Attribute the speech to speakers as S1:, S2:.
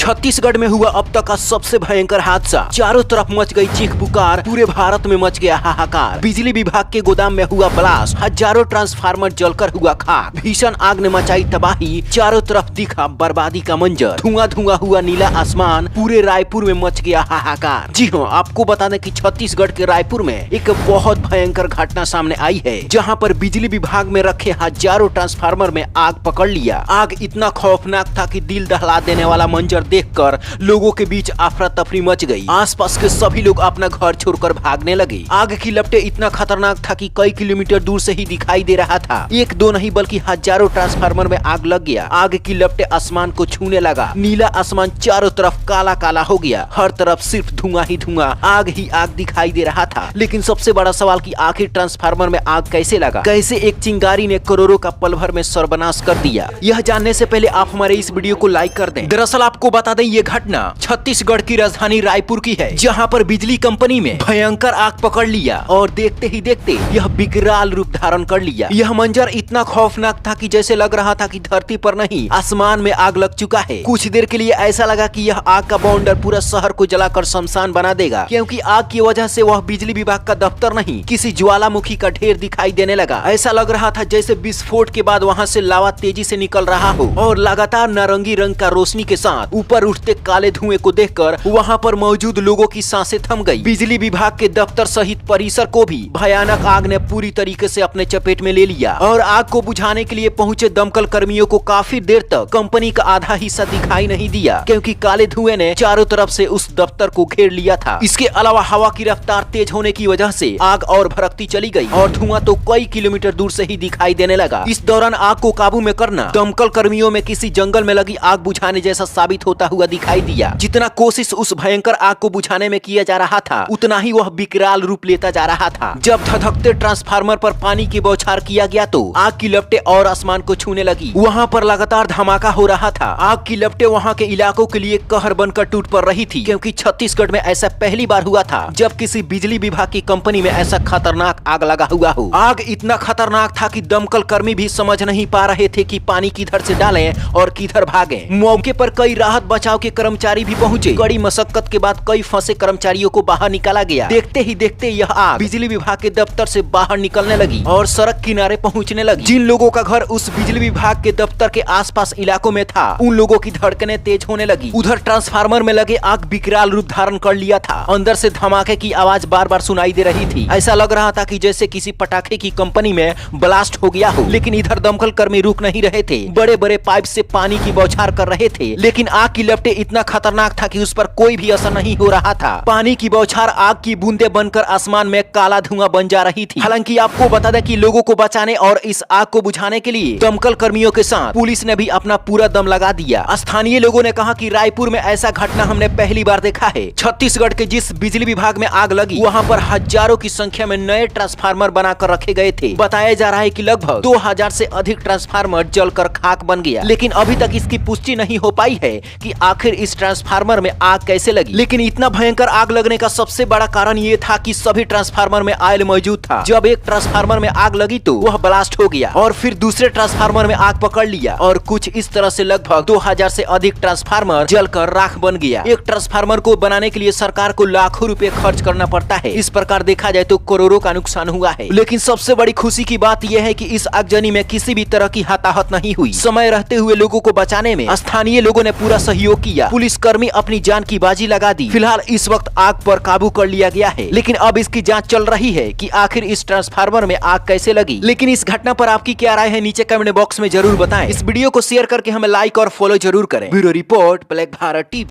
S1: छत्तीसगढ़ में हुआ अब तक का सबसे भयंकर हादसा। चारों तरफ मच गई चीख पुकार, पूरे भारत में मच गया हाहाकार। बिजली विभाग के गोदाम में हुआ ब्लास्ट, हजारों ट्रांसफार्मर जलकर हुआ खाक। भीषण आग ने मचाई तबाही, चारों तरफ दिखा बर्बादी का मंजर। धुआं धुआं हुआ नीला आसमान, पूरे रायपुर में मच गया हाहाकार। जी हाँ, आपको बता दें कि छत्तीसगढ़ के रायपुर में एक बहुत भयंकर घटना सामने आई है, जहाँ पर बिजली विभाग में रखे हजारों ट्रांसफार्मर में आग पकड़ लिया। आग इतना खौफनाक था कि दिल दहला देने वाला मंजर देखकर लोगों के बीच अफरा तफरी मच गई। आसपास के सभी लोग अपना घर छोड़कर भागने लगे। आग की लपटें इतना खतरनाक था कि कई किलोमीटर दूर से ही दिखाई दे रहा था। एक दो नहीं बल्कि हजारों ट्रांसफार्मर में आग लग गया। आग की लपटें आसमान को छूने लगा। नीला आसमान चारों तरफ काला काला हो गया। हर तरफ सिर्फ धुआं ही धुआं, आग ही आग दिखाई दे रहा था। लेकिन सबसे बड़ा सवाल कि आखिर ट्रांसफार्मर में आग कैसे लगा, कैसे एक चिंगारी ने करोड़ों का पल भर में सर्वनाश कर दिया। यह जानने से पहले आप हमारे इस वीडियो को लाइक कर दें। दरअसल आपको बता दें, ये घटना छत्तीसगढ़ की राजधानी रायपुर की है, जहां पर बिजली कंपनी में भयंकर आग पकड़ लिया और देखते ही देखते यह विकराल रूप धारण कर लिया। यह मंजर इतना खौफनाक था कि जैसे लग रहा था कि धरती पर नहीं आसमान में आग लग चुका है। कुछ देर के लिए ऐसा लगा कि यह आग का बाउंडर पूरा शहर को जलाकर शमशान बना देगा, क्योंकि आग की वजह से वह बिजली विभाग का दफ्तर नहीं, किसी ज्वालामुखी का ढेर दिखाई देने लगा। ऐसा लग रहा था जैसे विस्फोट के बाद वहाँ से लावा तेजी से निकल रहा हो और लगातार नारंगी रंग का रोशनी के साथ ऊपर उठते काले धुएं को देखकर वहां पर मौजूद लोगों की सांसें थम गई। बिजली विभाग के दफ्तर सहित परिसर को भी भयानक आग ने पूरी तरीके से अपने चपेट में ले लिया और आग को बुझाने के लिए पहुंचे दमकल कर्मियों को काफी देर तक कंपनी का आधा हिस्सा दिखाई नहीं दिया, क्योंकि काले धुएं ने चारों तरफ से उस दफ्तर को घेर लिया था। इसके अलावा हवा की रफ्तार तेज होने की वजह से आग और भड़कती चली गई और धुआं तो कई किलोमीटर दूर से ही दिखाई देने लगा। इस दौरान आग को काबू में करना दमकल कर्मियों में किसी जंगल में लगी आग बुझाने जैसा साबित होता हुआ दिखाई दिया। जितना कोशिश उस भयंकर आग को बुझाने में किया जा रहा था, उतना ही वह विकराल रूप लेता जा रहा था। जब धधकते ट्रांसफार्मर पर पानी की बौछार किया गया तो आग की लपटें और आसमान को छूने लगी। वहाँ पर लगातार धमाका हो रहा था। आग की लपटें वहाँ के इलाकों के लिए कहर बनकर टूट पड़ रही थी, क्योंकि छत्तीसगढ़ में ऐसा पहली बार हुआ था जब किसी बिजली विभाग की कंपनी में ऐसा खतरनाक आग लगा हुआ हो। आग इतना खतरनाक था कि दमकल कर्मी भी समझ नहीं पा रहे थे कि पानी किधर से डालें और किधर भागें। मौके पर कई राहत बचाव के कर्मचारी भी पहुंचे। कड़ी मशक्कत के बाद कई फंसे कर्मचारियों को बाहर निकाला गया। देखते ही देखते यह आग बिजली विभाग के दफ्तर से बाहर निकलने लगी और सड़क किनारे पहुंचने लगी। जिन लोगों का घर उस बिजली विभाग के दफ्तर के आसपास इलाकों में था, उन लोगों की धड़कनें तेज होने लगी। उधर ट्रांसफार्मर में लगे आग विकराल रूप धारण कर लिया था। अंदर से धमाके की आवाज बार बार सुनाई दे रही थी। ऐसा लग रहा था कि जैसे किसी पटाखे की कंपनी में ब्लास्ट हो गया हो। लेकिन इधर दमकल कर्मी रुक नहीं रहे थे। बड़े बड़े पाइप से पानी की बौछार कर रहे थे, लेकिन आग की लपटें इतना खतरनाक था कि उस पर कोई भी असर नहीं हो रहा था। पानी की बौछार आग की बूंदे बनकर आसमान में काला धुआं बन जा रही थी। हालांकि आपको बता दें कि लोगों को बचाने और इस आग को बुझाने के लिए दमकल कर्मियों के साथ पुलिस ने भी अपना पूरा दम लगा दिया। स्थानीय लोगों ने कहा कि रायपुर में ऐसा घटना हमने पहली बार देखा है। छत्तीसगढ़ के जिस बिजली विभाग में आग लगी, वहाँ पर हजारों की संख्या में नए ट्रांसफार्मर बनाकर रखे गए थे। बताया जा रहा है कि लगभग 2000 से अधिक ट्रांसफार्मर जलकर खाक बन गया। लेकिन अभी तक इसकी पुष्टि नहीं हो पाई है कि आखिर इस ट्रांसफार्मर में आग कैसे लगी। लेकिन इतना भयंकर आग लगने का सबसे बड़ा कारण ये था कि सभी ट्रांसफार्मर में ऑयल मौजूद था। जब एक ट्रांसफार्मर में आग लगी तो वह ब्लास्ट हो गया और फिर दूसरे ट्रांसफार्मर में आग पकड़ लिया और कुछ इस तरह से लगभग 2000 से अधिक ट्रांसफार्मर जलकर राख बन गया। एक ट्रांसफार्मर को बनाने के लिए सरकार को लाखों रुपए खर्च करना पड़ता है। इस प्रकार देखा जाए तो करोड़ों का नुकसान हुआ है। लेकिन सबसे बड़ी खुशी की बात यह है कि इस आगजनी में किसी भी तरह की हताहत नहीं हुई। समय रहते हुए लोगों को बचाने में स्थानीय लोगों ने पूरा सहयोग किया। पुलिसकर्मी अपनी जान की बाजी लगा दी। फिलहाल इस वक्त आग पर काबू कर लिया गया है, लेकिन अब इसकी जांच चल रही है कि आखिर इस ट्रांसफार्मर में आग कैसे लगी। लेकिन इस घटना पर आपकी क्या राय है, नीचे कमेंट बॉक्स में जरूर बताएं। इस वीडियो को शेयर करके हमें लाइक और फॉलो जरूर करें। Bureau report, black Bharat TV.